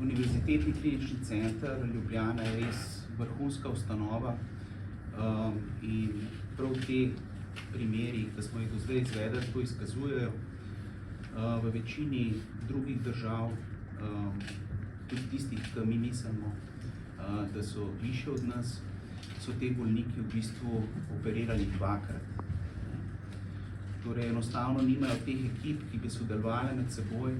Univerzitetni klinični center Ljubljana je res vrhunska ustanova in prav te primeri, ki smo jih do zdaj izvedli, to izkazujejo. V večini drugih držav, tudi tistih, ki mi mislimo, da so višji od nas, so te bolniki v bistvu operirali dvakrat. Torej, enostavno nimajo teh ekip, ki bi sodelovali med seboj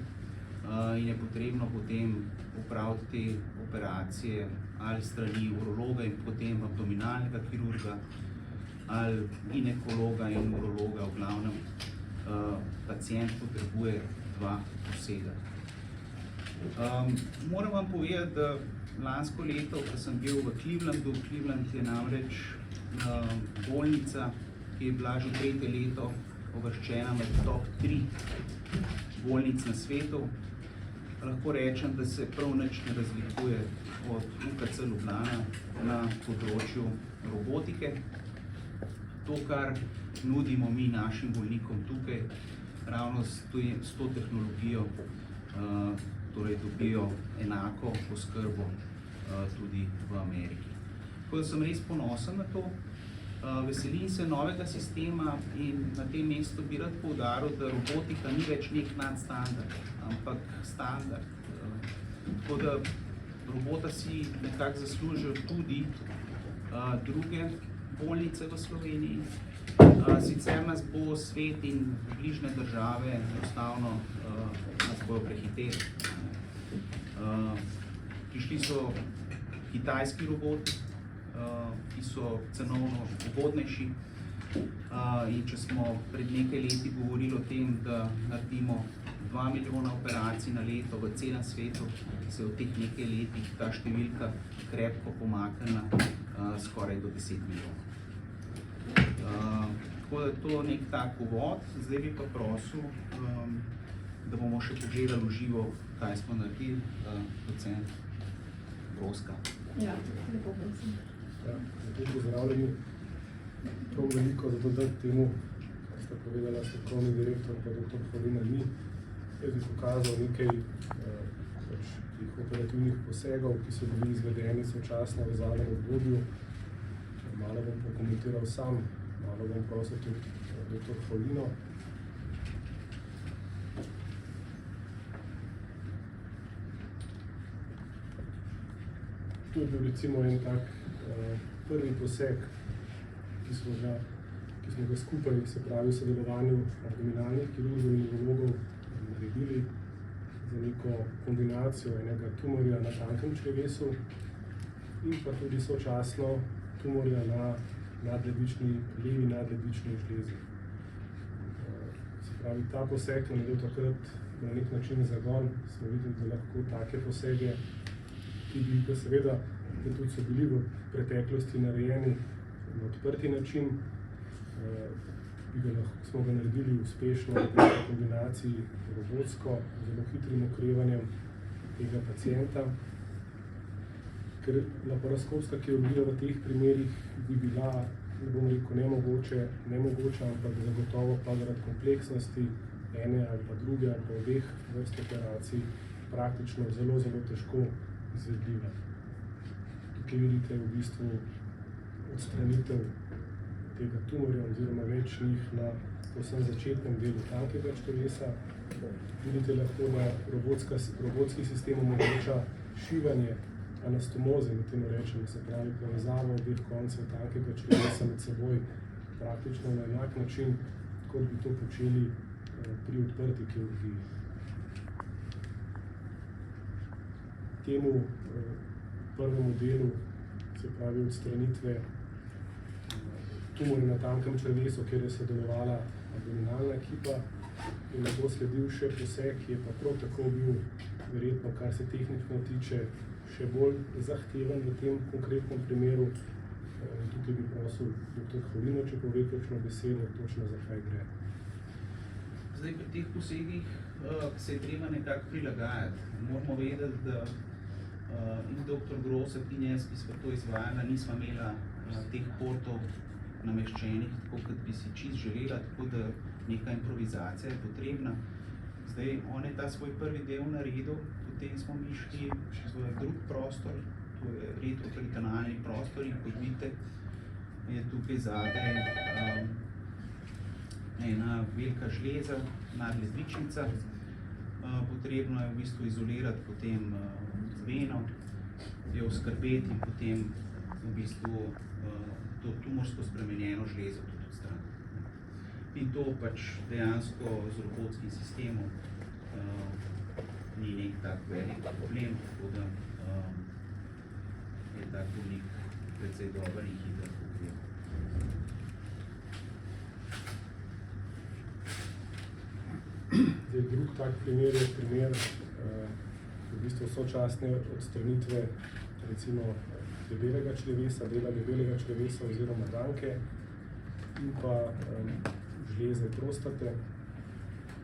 in je potrebno potem opraviti te operacije ali strani urologa in potem abdominalnega kirurga ali ginekologa in urologa. V glavnem, pacient potrebuje dva posega. Moram vam povedati, da lansko leto, ko sem bil v Clevelandu, Cleveland je namreč bolnica, ki je bila že 3. leto uvrščena med top 3 bolnic na svetu. Lahko rečem, da se prav nič ne razlikuje od UKC Ljubljana na področju robotike. To, kar nudimo mi našim bolnikom tukaj, ravno s to tehnologijo, torej dobijo enako oskrbo tudi v Ameriki. Tako da sem res ponosen na to. Veselim se novega sistema in na tem mestu bi rad poudaril, da robotika ni več nek nadstandard, ampak standard. Tako da robota si nekako zaslužijo tudi druge bolnice v Sloveniji. Sicer nas bo svet in bližnje države enostavno nas bojo prehiteli. Prišli so kitajski roboti, ki so cenovno ugodnejši. In če smo pred nekaj leti govorili o tem, da naredimo 2 milijona operacij na leto v celem svetu, se je v teh nekaj letih ta številka krepko pomaknila skoraj do 10 milijonov. Tako da to je nek tak uvod. Zdaj bi pa prosil, da bomo še pogledali v živo, kaj smo naredili, docent Groska. Ja, lepo prosim. Lepo pozdravljeni. Prav veliko za dodati temu, kar sta povedala strokovni direktor pa dr. Folina ni. Jaz bi pokazal nekaj tih operativnih posegov, ki so bili izvedeni sočasno v zadnjem obdobju. Malo bom pokomentiral sam, malo bom prosil tudi dr. Folino. Tu je bil recimo en tak prvi poseg, ki smo ga skupaj, se pravi v sodelovanju abdominalnih kirurgov in urologov naredili za neko kombinacijo enega tumorja na tankem črevesu in pa tudi sočasno tumorja na levi nadledvični žlezi. Se pravi, ta poseg je naredil takrat na nek način zagon, smo videli, da lahko take posege, ki bi pa seveda, da tudi so bili v preteklosti narejeni na odprti način, smo ga naredili uspešno v kombinaciji robotsko, zelo hitrim okrevanjem tega pacienta. Ker laparoskopska kirurgija v teh primerih bi bila, ne bom rekel, nemogoča, ampak zagotovo pa zaradi kompleksnosti ene ali pa druge ali pa obeh vrst operacij praktično zelo, zelo težko izvedljiva. Tukaj vidite v bistvu odstranitev tega tumorja oziroma več njih na povsem začetnem delu tankega črevesa. Vidite lahko, da robotski sistem omogoča šivanje anastomoze, mi temu rečemo, se pravi povezavo obeh koncev tankega črevesa med seboj praktično na enak način, kot bi to počeli pri odprti kirurgiji. Temu prvemu delu, se pravi odstranitve tumorja na tankem črevesu, kjer je sodelovala abdominalna ekipa, in nato sledil še poseg, ki je pa prav tako bil verjetno, kar se tehnično tiče, še bolj zahteven v tem konkretnem primeru. Tukaj bi prosil dr. Folino, če pove kakšno besedo, točno zakaj gre. Zdaj, pri teh posegih se je treba nekako prilagajati. Moramo vedeti, da in dr. Grosek in jaz, ki smo to izvajali, nismo imela teh portov nameščenih, tako kot bi si čisto želela, tako da neka improvizacija je potrebna. Zdaj, on je ta svoj prvi del naredil, potem smo mi šli v drug prostor, to je retroperitonealni prostor, in kot vidite, je tukaj zadaj ena velika žleza, nadledvičnica. Potrebno je v bistvu izolirati potem veno, jo oskrbeti in potem v bistvu to tumorsko spremenjeno žlezo tudi odstraniti. In to pač dejansko z robotskim sistemom ni nek tak velik problem, tako da je tak bolnik precej dober in hiter pokril. Drug tak primer je primer v bistvu sočasne odstranitve recimo debelega črevesa, dela debelega črevesa oziroma danke in pa žleze prostate,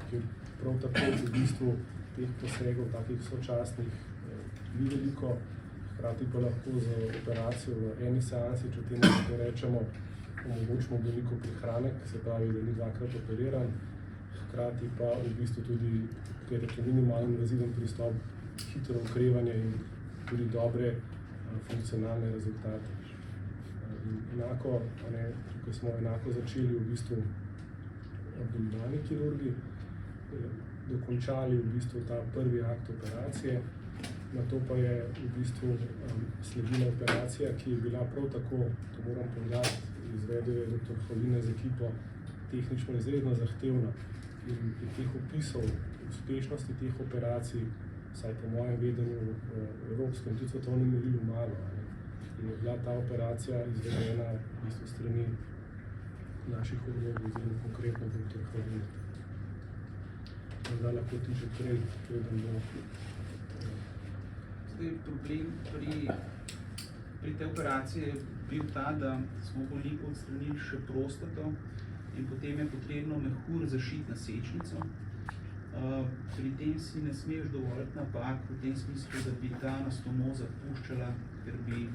kjer prav tako v bistvu teh posegov, takih sočasnih, ni veliko, hkrati pa lahko z operacijo v eni seansi, če temu tako rečemo, omogočimo bolniku prihranek, se pravi, da ni dvakrat operiran, hkrati pa v bistvu tudi, ker je minimalno invaziven pristop, hitro okrevanje in tudi dobre funkcionalne rezultate. Enako, tukaj smo enako začeli v bistvu abdominalni kirurgi, dokončali v bistvu ta prvi akt operacije, nato pa je v bistvu sledila operacija, ki je bila prav tako, to moram povedati, izvedel je dr. Havlina z ekipo, tehnično izredno zahtevna. In teh opisov uspešnosti teh operacij, vsaj po mojem vedenju v evropskem, tudi svetovnem merilu malo. In je bila ta operacija izvedena v bistvu strani naših urologov, oziroma konkretno dr. Havlina. Zdaj lahko ti že prej, preden bo. Zdaj, problem pri tej operaciji je bil ta, da smo bolniku odstranili še prostato in potem je potrebno mehur zašiti na sečnico. Pri tem si ne smeš dovoliti napak v tem smislu, da bi ta anastomoza puščala, ker bi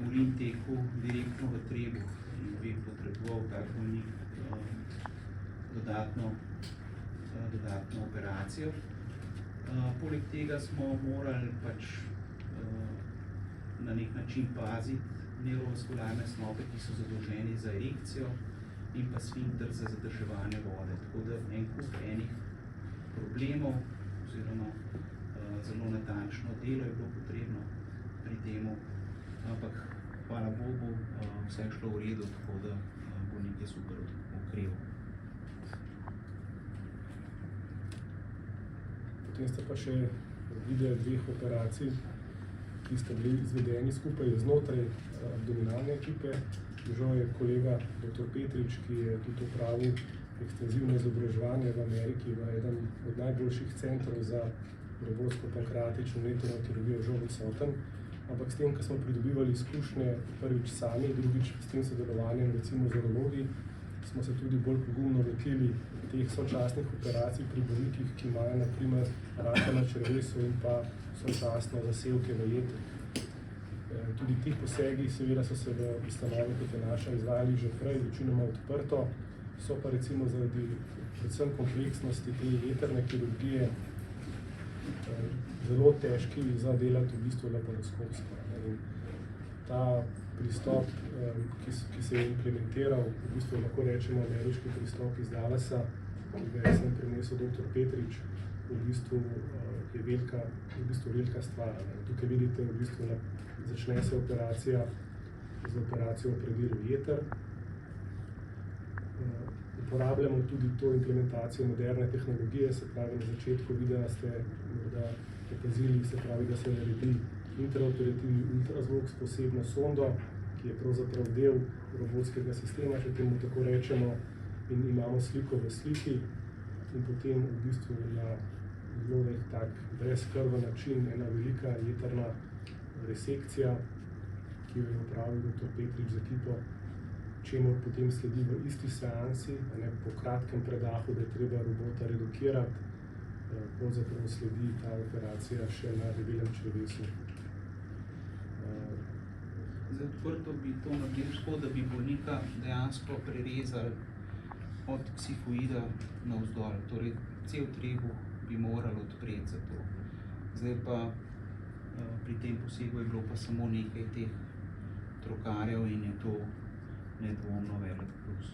urin tekel direktno v trebuh in bi potreboval tak bolnik dodatno operacijo. Poleg tega smo morali pač na nek način paziti nevrovaskularne snope, ki so zadolženi za erekcijo in pa sfinkter za zadrževanje vode. Tako da en kup enih problemov oziroma zelo natančno delo je bilo potrebno pri temu, ampak hvala Bogu, vse je šlo v redu, tako da bolnik je super okreval. Potem sta pa še videa dveh operacij, ki sta bili izvedeni skupaj znotraj abdominalne ekipe. Žal je kolega dr. Petrič, ki je tudi opravil ekstenzivno izobraževanje v Ameriki v eden od najboljših centrov za robotsko-pankratično vnetno kirurgijo, žal odsoten. Ampak s tem, ko smo pridobivali izkušnje prvič sami, drugič s tem sodelovanjem recimo z urologi, smo se tudi bolj pogumno lotili teh sočasnih operacij pri bolnikih, ki imajo na primer raka na črevesu in pa sočasno zasevke v jetri. Tudi tih posegi seveda so se v ustanovi, kot je naša, izvajali že prej, večinoma odprto, so pa recimo zaradi predvsem kompleksnosti te jetrne kirurgije zelo težki za delati v bistvu laparoskopsko. In ta pristop, ki se je implementiral, v bistvu lahko rečemo ameriški pristop iz Dallasa, ki ga je sem prinesel dr. Petrič, v bistvu je velika stvar. Tukaj vidite, v bistvu začne se operacija z operacijo v predilu jeter. Uporabljamo tudi to implementacijo moderne tehnologije, se pravi na začetku videa ste morda opazili, se pravi, da se naredi intraoperativni ultrazvok s posebno sondo, ki je pravzaprav del robotskega sistema, če temu tako rečemo, in imamo sliko v sliki in potem v bistvu na zelo tak brezkrven način ena velika jetrna resekcija, ki jo je opravil dr. Petrič z ekipo, čemu potem sledi v isti seansi, po kratkem predahu, da je treba robota redukirati, pravzaprav sledi ta operacija še na debelem črevesu. Zdaj, odprto bi to naredili tako, da bi bolnika dejansko prerezali od ksifoida navzdol, torej cel trebuh bi morali odpreti za to. zdaj pa pri tem posegu je bilo pa samo nekaj teh trokarjev in je to nedvomno velik plus.